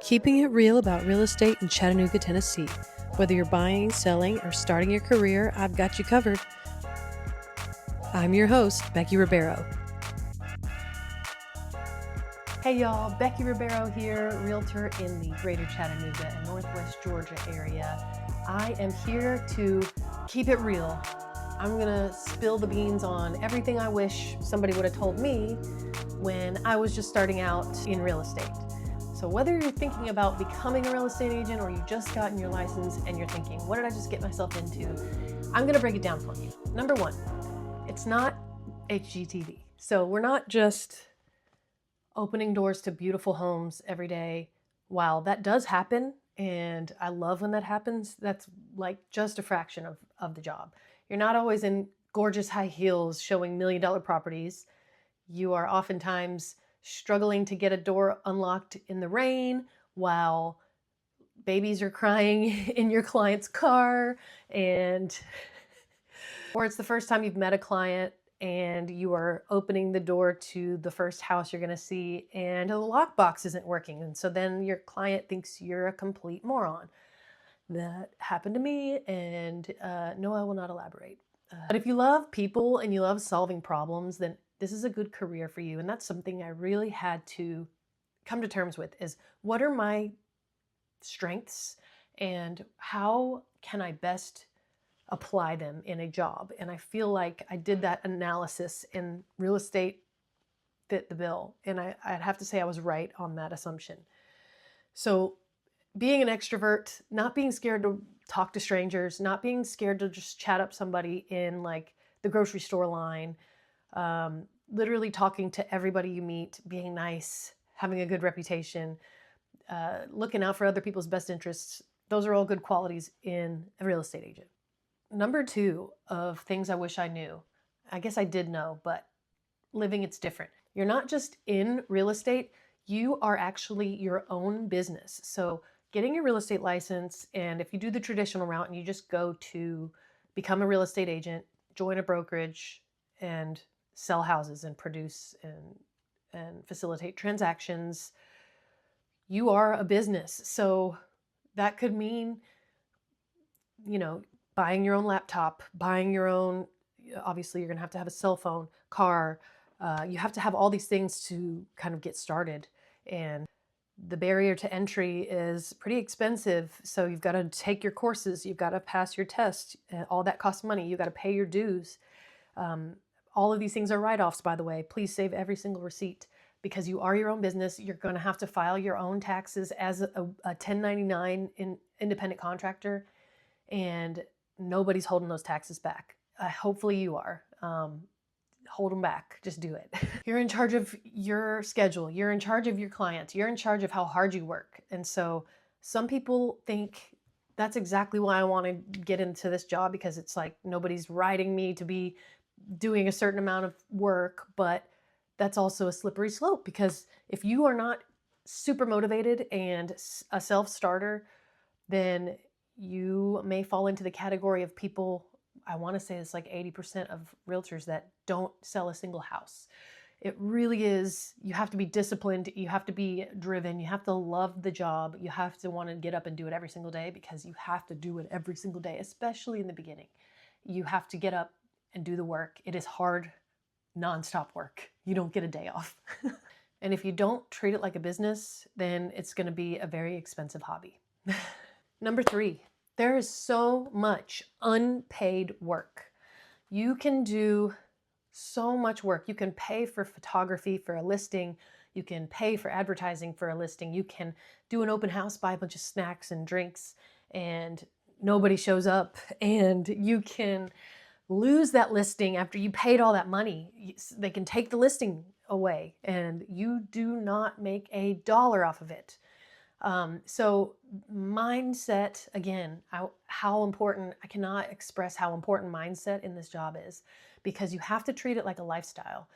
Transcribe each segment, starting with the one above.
Keeping it real about real estate in Chattanooga, Tennessee. Whether you're buying, selling, or starting your career, I've got you covered. I'm your host, Becky Ribeiro. Hey y'all, Becky Ribeiro here, realtor in the greater Chattanooga and Northwest Georgia area. I am here to keep it real. I'm gonna spill the beans on everything I wish somebody would have told me when I was just starting out in real estate. So whether you're thinking about becoming a real estate agent or you just gotten your license and you're thinking, what did I just get myself into? I'm gonna break it down for you. Number one, it's not HGTV. So we're not just opening doors to beautiful homes every day. While that does happen, and I love when that happens, that's like just a fraction of the job. You're not always in gorgeous high heels showing $1 million properties. You are oftentimes struggling to get a door unlocked in the rain while babies are crying in your client's car, or it's the first time you've met a client and you are opening the door to the first house you're going to see and the lockbox isn't working. And so then your client thinks you're a complete moron. That happened to me, and no, I will not elaborate. But if you love people and you love solving problems, then this is a good career for you. And that's something I really had to come to terms with, is what are my strengths and how can I best apply them in a job? And I feel like I did that analysis, and real estate fit the bill. And I'd have to say I was right on that assumption. So being an extrovert, not being scared to talk to strangers, not being scared to just chat up somebody in like the grocery store line, literally talking to everybody you meet, being nice, having a good reputation, looking out for other people's best interests. Those are all good qualities in a real estate agent. Number two of things I wish I knew, I guess I did know, but living it's different. You're not just in real estate, you are actually your own business. So getting your real estate license, and if you do the traditional route and you just go to become a real estate agent, join a brokerage, and sell houses and produce and facilitate transactions, you are a business. So that could mean, buying your own laptop, buying your own, obviously you're going to have a cell phone, car. You have to have all these things to kind of get started. And the barrier to entry is pretty expensive. So you've got to take your courses, you've got to pass your test, all that costs money. You've got to pay your dues. All of these things are write-offs, by the way. Please save every single receipt, because you are your own business. You're going to have to file your own taxes as a 1099 independent contractor, and nobody's holding those taxes back. Hopefully you are. Hold them back. Just do it. You're in charge of your schedule. You're in charge of your clients. You're in charge of how hard you work. And so some people think that's exactly why I want to get into this job, because it's like nobody's riding me to be doing a certain amount of work. But that's also a slippery slope, because if you are not super motivated and a self-starter, then you may fall into the category of people, I want to say it's like 80% of realtors that don't sell a single house. It really is, you have to be disciplined, you have to be driven, you have to love the job, you have to want to get up and do it every single day, because you have to do it every single day, especially in the beginning. You have to get up and do the work. It is hard, nonstop work. You don't get a day off. And if you don't treat it like a business, then it's going to be a very expensive hobby. Number three, there is so much unpaid work. You can do so much work. You can pay for photography for a listing. You can pay for advertising for a listing. You can do an open house, buy a bunch of snacks and drinks, and nobody shows up. And you can lose that listing after you paid all that money. They can take the listing away and you do not make a dollar off of it. So mindset, again, how important, I cannot express how important mindset in this job is, because you have to treat it like a lifestyle.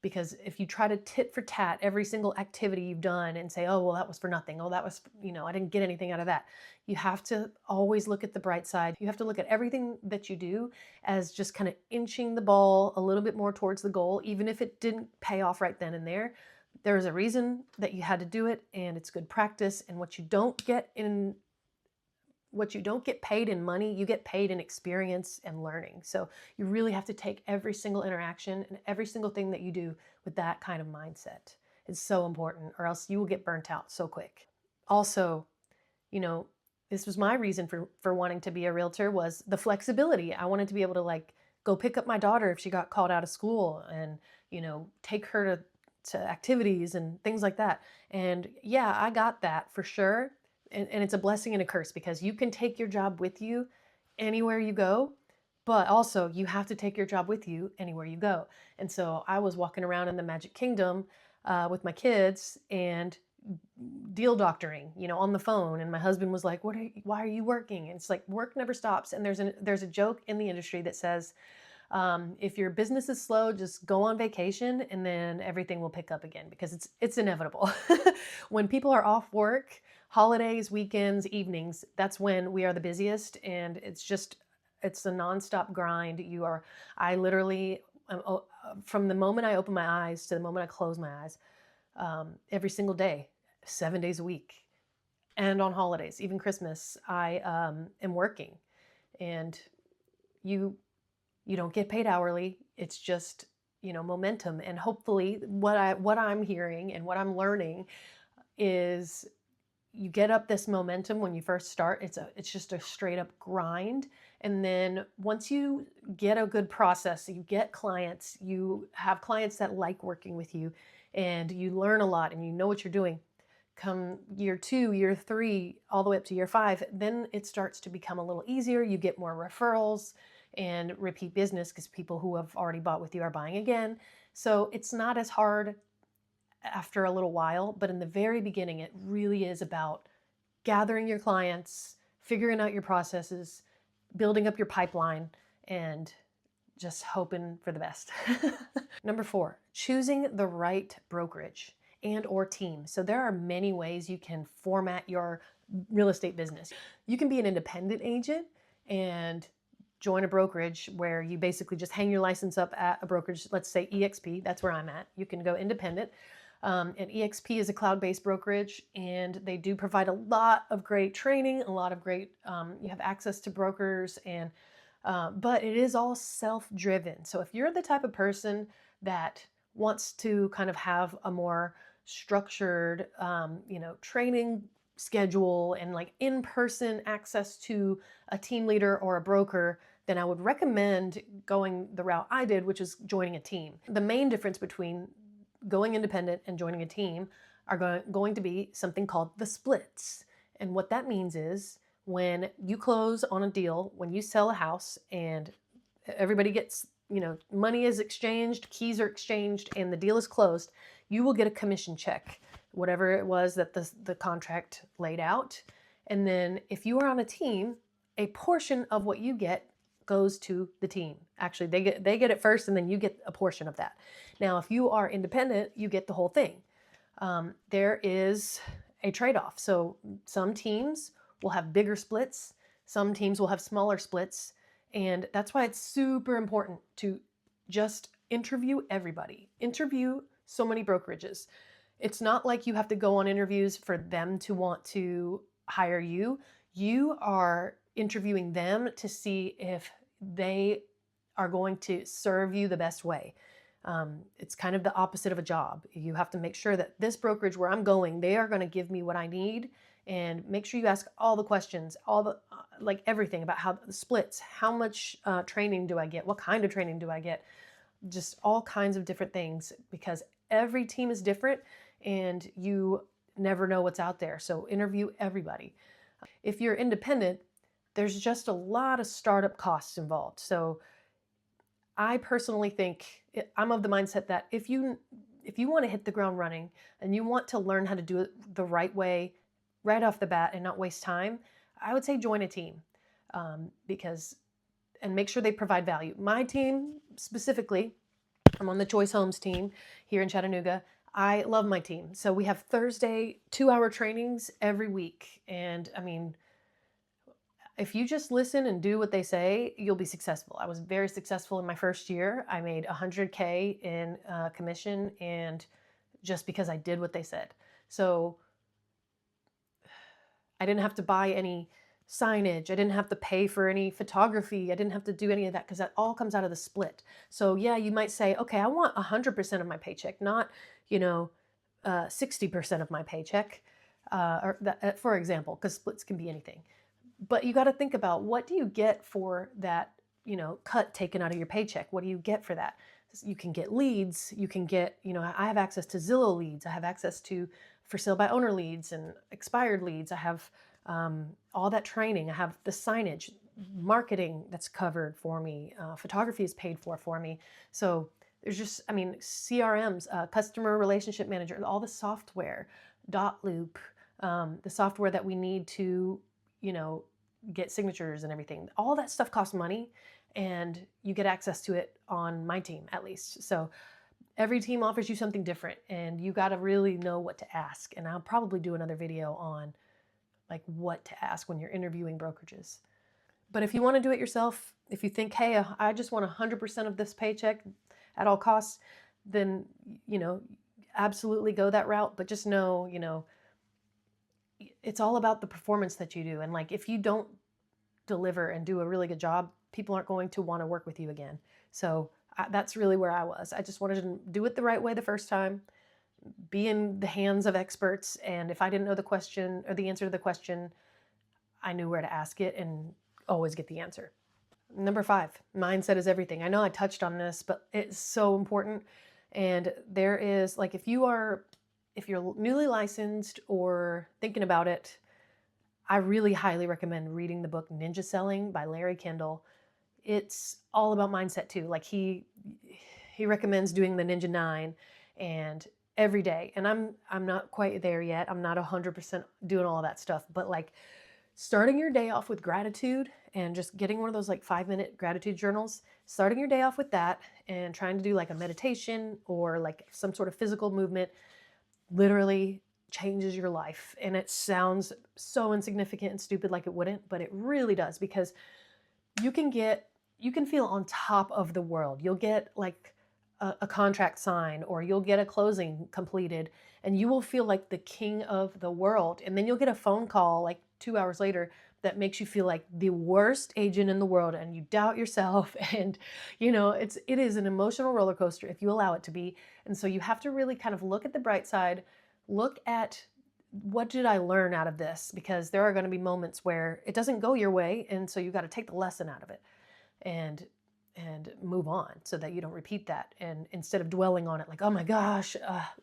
Because if you try to tit for tat every single activity you've done and say, oh, well, that was for nothing. Oh, that was, I didn't get anything out of that. You have to always look at the bright side. You have to look at everything that you do as just kind of inching the ball a little bit more towards the goal, even if it didn't pay off right then and there. There is a reason that you had to do it, and it's good practice. And what you don't get paid in money, you get paid in experience and learning. So you really have to take every single interaction and every single thing that you do with that kind of mindset. It's so important, or else you will get burnt out so quick. Also, you know, this was my reason for wanting to be a realtor, was the flexibility. I wanted to be able to like go pick up my daughter if she got called out of school, and take her to activities and things like that. And yeah, I got that for sure. And it's a blessing and a curse, because you can take your job with you anywhere you go, but also you have to take your job with you anywhere you go. And so I was walking around in the Magic Kingdom with my kids and deal doctoring, on the phone. And my husband was like, why are you working? And it's like, work never stops. And there's a joke in the industry that says, if your business is slow, just go on vacation and then everything will pick up again, because it's inevitable. When people are off work, holidays, weekends, evenings, that's when we are the busiest, and it's a nonstop grind. I literally, from the moment I open my eyes to the moment I close my eyes, every single day, 7 days a week, and on holidays, even Christmas, I am working. And you don't get paid hourly. It's just, momentum. And hopefully what I'm hearing and what I'm learning is you get up this momentum when you first start. It's just a straight up grind. And then once you get a good process, you get clients, you have clients that like working with you, and you learn a lot and you know what you're doing. Come year 2, year 3, all the way up to year 5, then it starts to become a little easier. You get more referrals and repeat business, because people who have already bought with you are buying again. So it's not as hard after a little while, but in the very beginning, it really is about gathering your clients, figuring out your processes, building up your pipeline, and just hoping for the best. Number 4, choosing the right brokerage and or team. So there are many ways you can format your real estate business. You can be an independent agent and join a brokerage where you basically just hang your license up at a brokerage. Let's say EXP, that's where I'm at. You can go independent. And EXP is a cloud-based brokerage, and they do provide a lot of great training, a lot of great, you have access to brokers, and but it is all self-driven. So if you're the type of person that wants to kind of have a more structured, training schedule and like in-person access to a team leader or a broker, then I would recommend going the route I did, which is joining a team. The main difference between going independent and joining a team are going to be something called the splits. And what that means is, when you close on a deal, when you sell a house and everybody gets, money is exchanged, keys are exchanged, and the deal is closed, you will get a commission check, whatever it was that the contract laid out. And then if you are on a team, a portion of what you get goes to the team. Actually, they get it first, and then you get a portion of that. Now, if you are independent, you get the whole thing. There is a trade-off. So some teams will have bigger splits. Some teams will have smaller splits. And that's why it's super important to just interview everybody. Interview so many brokerages. It's not like you have to go on interviews for them to want to hire you. You are interviewing them to see if they are going to serve you the best way. It's kind of the opposite of a job. You have to make sure that this brokerage where I'm going, they are going to give me what I need, and make sure you ask all the questions, all the like everything about how the splits, how much training do I get, what kind of training do I get, just all kinds of different things, because every team is different and you never know what's out there. So interview everybody. If you're independent, there's just a lot of startup costs involved. So I personally think, I'm of the mindset that if you want to hit the ground running and you want to learn how to do it the right way right off the bat and not waste time, I would say join a team, and make sure they provide value. My team specifically, I'm on the Choice Homes team here in Chattanooga. I love my team. So we have Thursday 2-hour trainings every week. And I mean, if you just listen and do what they say, you'll be successful. I was very successful in my first year. I made $100K in commission and just because I did what they said. So I didn't have to buy any signage. I didn't have to pay for any photography. I didn't have to do any of that because that all comes out of the split. So yeah, you might say, okay, I want 100% of my paycheck, not, 60% of my paycheck, or that, for example, because splits can be anything. But you got to think about, what do you get for that, cut taken out of your paycheck? What do you get for that? You can get leads. You can get, I have access to Zillow leads. I have access to for sale by owner leads and expired leads. I have all that training. I have the signage, marketing that's covered for me. Photography is paid for me. So there's just, CRMs, customer relationship manager, all the software, Dotloop, the software that we need to, get signatures and everything. All that stuff costs money, and you get access to it on my team, at least. So every team offers you something different, and you got to really know what to ask. And I'll probably do another video on like what to ask when you're interviewing brokerages. But if you want to do it yourself, if you think, hey, I just want 100% of this paycheck at all costs, then, absolutely go that route. But just know, it's all about the performance that you do. And like, if you don't deliver and do a really good job, people aren't going to want to work with you again. So that's really where I was. I just wanted to do it the right way the first time, be in the hands of experts. And if I didn't know the question or the answer to the question, I knew where to ask it and always get the answer. Number 5, mindset is everything. I know I touched on this, but it's so important. And there is, like, if you're newly licensed or thinking about it, I really highly recommend reading the book Ninja Selling by Larry Kendall. It's all about mindset too. Like he recommends doing the Ninja 9 and every day. And I'm not quite there yet. I'm not 100% doing all of that stuff, but like starting your day off with gratitude and just getting one of those like 5-minute gratitude journals, starting your day off with that and trying to do like a meditation or like some sort of physical movement literally changes your life. And it sounds so insignificant and stupid, like it wouldn't, but it really does, because you can feel on top of the world. You'll get like a contract signed, or you'll get a closing completed, and you will feel like the king of the world. And then you'll get a phone call like 2 hours later that makes you feel like the worst agent in the world, and you doubt yourself. And it is an emotional roller coaster if you allow it to be. And so you have to really kind of look at the bright side, look at what did I learn out of this, because there are going to be moments where it doesn't go your way, and so you got to take the lesson out of it and move on so that you don't repeat that. And instead of dwelling on it like, oh my gosh,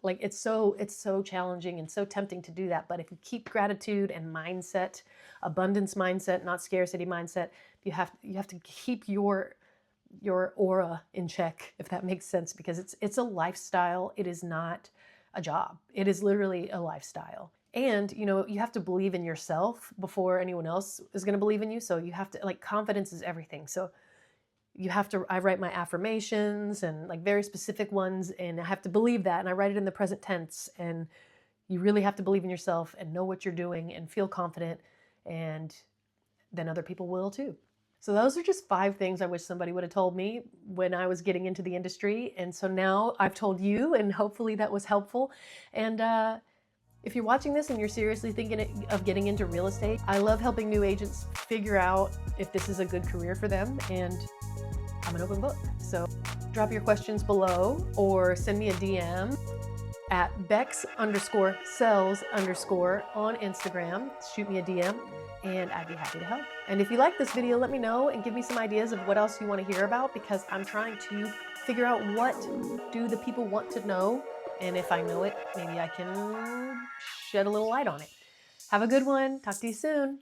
like it's so challenging and so tempting to do that. But if you keep gratitude and mindset, abundance mindset, not scarcity mindset, you have to keep your aura in check, if that makes sense, because it's a lifestyle. It is not a job. It is literally a lifestyle. And, you have to believe in yourself before anyone else is going to believe in you. So you have to, like, confidence is everything. So I write my affirmations and like very specific ones, and I have to believe that. And I write it in the present tense. And you really have to believe in yourself and know what you're doing and feel confident. And then other people will too. So those are just 5 things I wish somebody would have told me when I was getting into the industry. And so now I've told you, and hopefully that was helpful. And if you're watching this and you're seriously thinking of getting into real estate, I love helping new agents figure out if this is a good career for them. And I'm an open book. So drop your questions below or send me a DM at Bex_sells_ on Instagram. Shoot me a DM and I'd be happy to help. And if you like this video, let me know and give me some ideas of what else you want to hear about, because I'm trying to figure out what do the people want to know. And if I know it, maybe I can shed a little light on it. Have a good one. Talk to you soon.